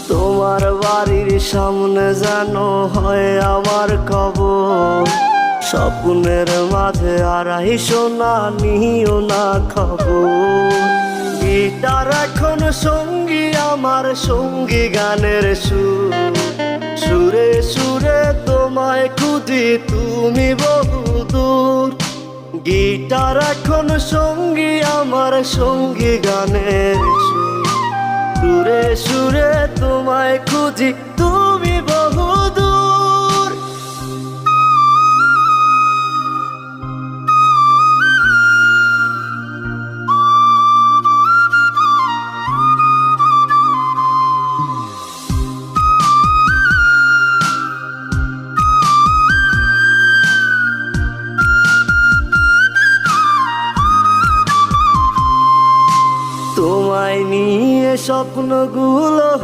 তোমার বাড়ির সামনে যেন হয় আমার কবর। স্বপ্নের মাঝে আড়াইশো না নিও না খবর। গিটার এখন সঙ্গী আমার, সঙ্গী গানের সুর। সুরে সুরে তোমায় খুঁজি তুমি বহুদূর। গিটার এখন সঙ্গী আমার, সঙ্গী গানের সুর। সুরে সুরে তোমায় খুঁজি তুমি বহুদূর। তোমায় নিয়ে স্বপ্নগুলো